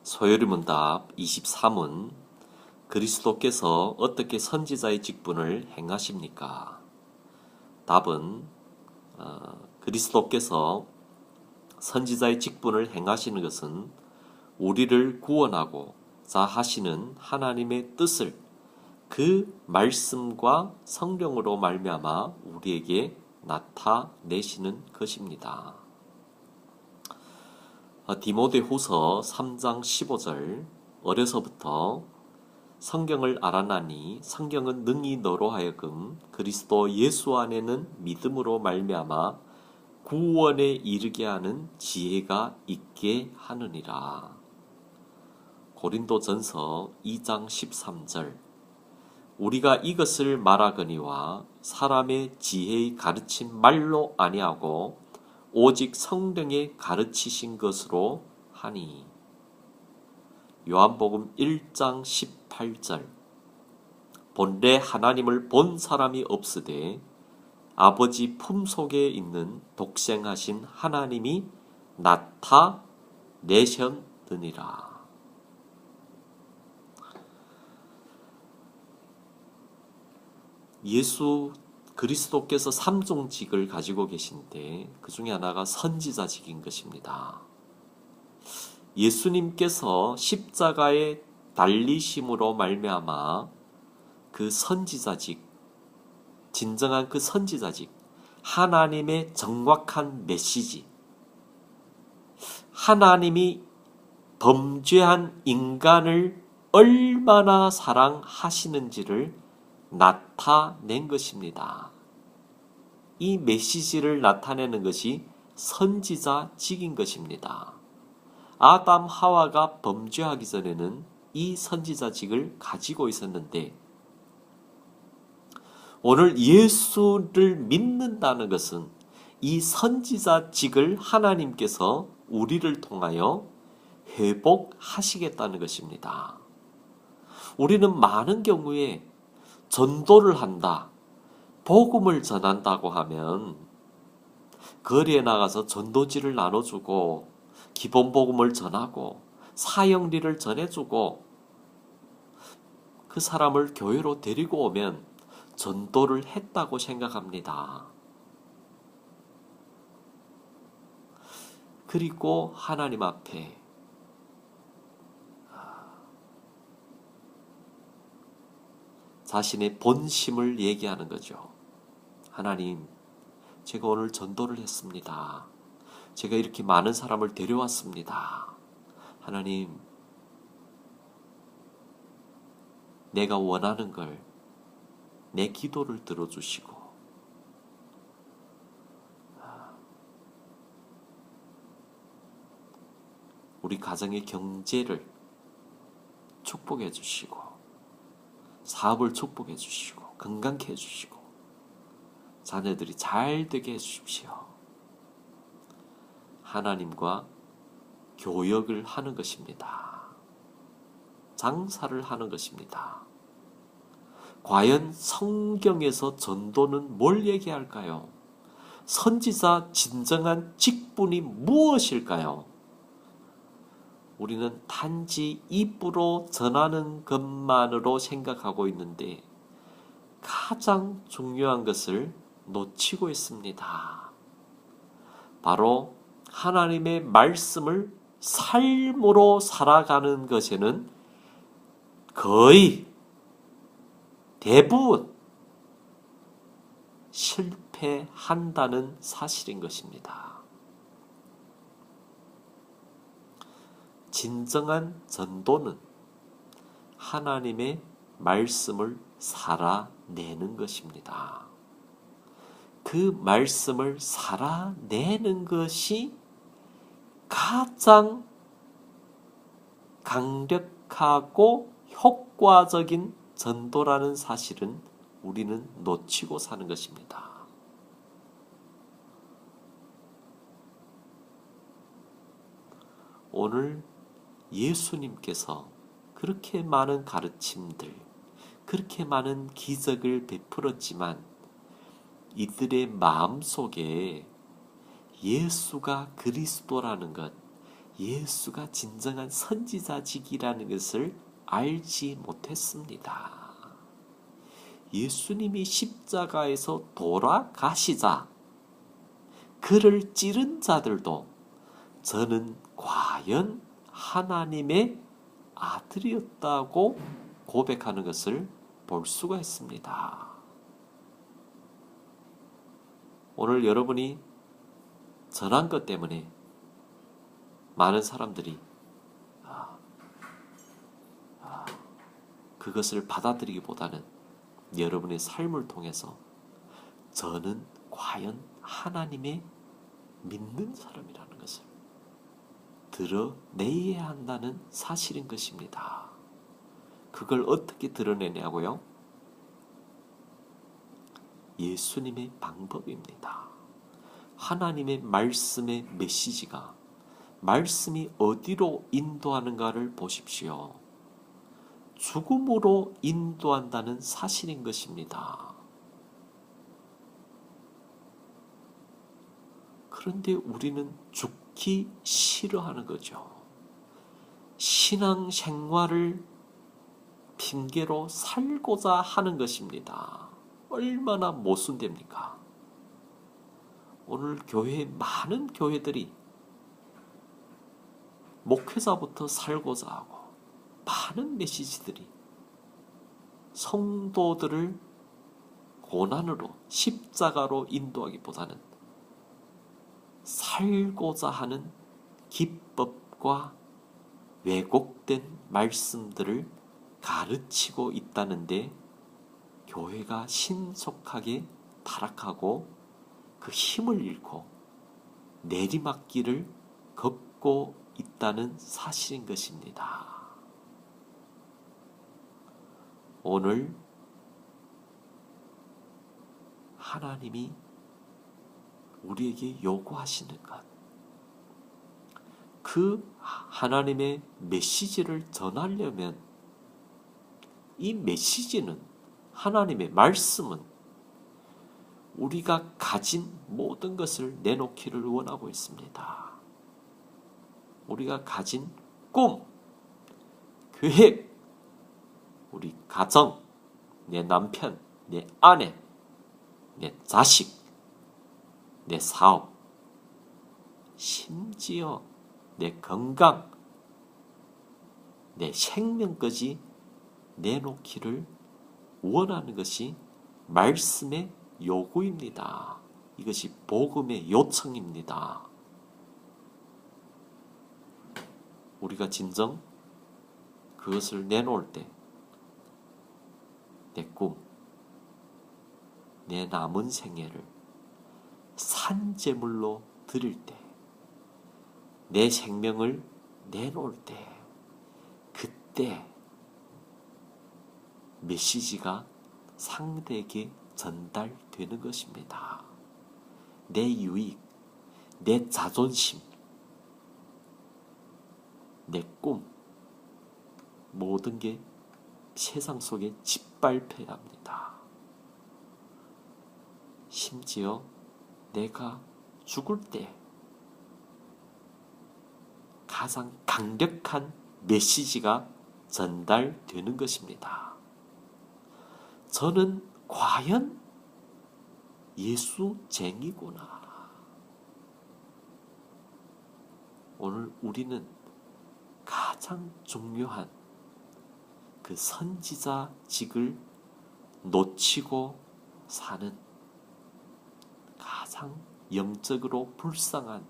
소요리문답 23문 그리스도께서 어떻게 선지자의 직분을 행하십니까? 답은 그리스도께서 선지자의 직분을 행하시는 것은 우리를 구원하고자 하시는 하나님의 뜻을 그 말씀과 성령으로 말미암아 우리에게 나타내시는 것입니다. 디모데후서 3장 15절 어려서부터 성경을 알아나니 성경은 능히 너로 하여금 그리스도 예수 안에는 믿음으로 말미암아 구원에 이르게 하는 지혜가 있게 하느니라. 고린도전서 2장 13절 우리가 이것을 말하거니와 사람의 지혜의 가르친 말로 아니하고 오직 성령의 가르치신 것으로 하니. 요한복음 1장 18절 본래 하나님을 본 사람이 없으되 아버지 품속에 있는 독생하신 하나님이 나타내셨느니라. 예수 그리스도께서 삼종직을 가지고 계신데 그 중에 하나가 선지자직인 것입니다. 예수님께서 십자가에 달리심으로 말미암아 그 선지자직, 진정한 그 선지자직, 하나님의 정확한 메시지, 하나님이 범죄한 인간을 얼마나 사랑하시는지를 나타낸 것입니다. 이 메시지를 나타내는 것이 선지자직인 것입니다. 아담 하와가 범죄하기 전에는 이 선지자직을 가지고 있었는데 오늘 예수를 믿는다는 것은 이 선지자직을 하나님께서 우리를 통하여 회복하시겠다는 것입니다. 우리는 많은 경우에 전도를 한다, 복음을 전한다고 하면 거리에 나가서 전도지를 나눠주고 기본 복음을 전하고 사형리를 전해주고 그 사람을 교회로 데리고 오면 전도를 했다고 생각합니다. 그리고 하나님 앞에 자신의 본심을 얘기하는 거죠. 하나님, 제가 오늘 전도를 했습니다. 제가 이렇게 많은 사람을 데려왔습니다. 하나님, 내가 원하는 걸, 내 기도를 들어주시고 우리 가정의 경제를 축복해 주시고 사업을 축복해 주시고 건강케 해주시고 자녀들이 잘 되게 해주십시오. 하나님과 교역을 하는 것입니다. 장사를 하는 것입니다. 과연 성경에서 전도는 뭘 얘기할까요? 선지자 진정한 직분이 무엇일까요? 우리는 단지 입으로 전하는 것만으로 생각하고 있는데 가장 중요한 것을 놓치고 있습니다. 바로 하나님의 말씀을 삶으로 살아가는 것에는 거의 대부분 실패한다는 사실인 것입니다. 진정한 전도는 하나님의 말씀을 살아내는 것입니다. 그 말씀을 살아내는 것이 가장 강력하고 효과적인 전도라는 사실은 우리는 놓치고 사는 것입니다. 오늘 예수님께서 그렇게 많은 가르침들, 그렇게 많은 기적을 베풀었지만 이들의 마음속에 예수가 그리스도라는 것, 예수가 진정한 선지자직이라는 것을 알지 못했습니다. 예수님이 십자가에서 돌아가시자 그를 찌른 자들도 저는 과연 하나님의 아들이었다고 고백하는 것을 볼 수가 있습니다. 오늘 여러분이 전한 것 때문에 많은 사람들이 그것을 받아들이기보다는 여러분의 삶을 통해서 저는 과연 하나님의 믿는 사람이라는 것을 드러내야 한다는 사실인 것입니다. 그걸 어떻게 드러내냐고요? 예수님의 방법입니다. 하나님의 말씀의 메시지가 말씀이 어디로 인도하는가를 보십시오. 죽음으로 인도한다는 사실인 것입니다. 그런데 우리는 죽기 싫어하는 거죠. 신앙 생활을 핑계로 살고자 하는 것입니다. 얼마나 모순됩니까? 오늘 교회 많은 교회들이 목회자부터 살고자 하고 많은 메시지들이 성도들을 고난으로 십자가로 인도하기보다는 살고자 하는 기법과 왜곡된 말씀들을 가르치고 있다는데 교회가 신속하게 타락하고 그 힘을 잃고 내리막길을 걷고 있다는 사실인 것입니다. 오늘 하나님이 우리에게 요구하시는 것, 그 하나님의 메시지를 전하려면 이 메시지는, 하나님의 말씀은 우리가 가진 모든 것을 내놓기를 원하고 있습니다. 우리가 가진 꿈, 계획, 우리 가정, 내 남편, 내 아내, 내 자식, 내 사업, 심지어 내 건강, 내 생명까지 내놓기를 원하는 것이 말씀의 요구입니다. 이것이 복음의 요청입니다. 우리가 진정 그것을 내놓을 때 내 꿈, 내 남은 생애를 산제물로 드릴 때, 내 생명을 내놓을 때, 그때 메시지가 상대에게 전달되는 것입니다. 내 유익, 내 자존심, 내 꿈, 모든 게 세상 속에 짓밟혀야 합니다. 심지어 내가 죽을 때 가장 강력한 메시지가 전달되는 것입니다. 저는 과연 예수쟁이구나. 오늘 우리는 가장 중요한 그 선지자직을 놓치고 사는 가장 영적으로 불쌍한,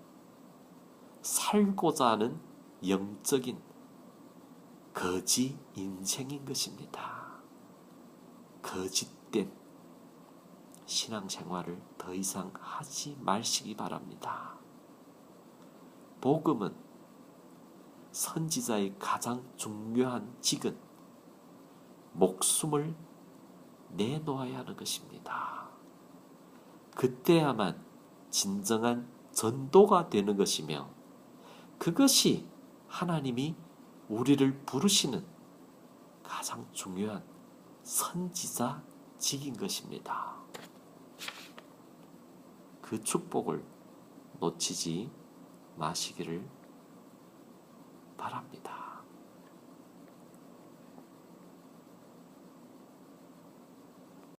살고자 하는 영적인 거지 인생인 것입니다. 거짓된 신앙생활을 더 이상 하지 마시기 바랍니다. 복음은 선지자의 가장 중요한 직은 목숨을 내놓아야 하는 것입니다. 그때야만 진정한 전도가 되는 것이며 그것이 하나님이 우리를 부르시는 가장 중요한 선지자직인 것입니다. 그 축복을 놓치지 마시기를 바랍니다.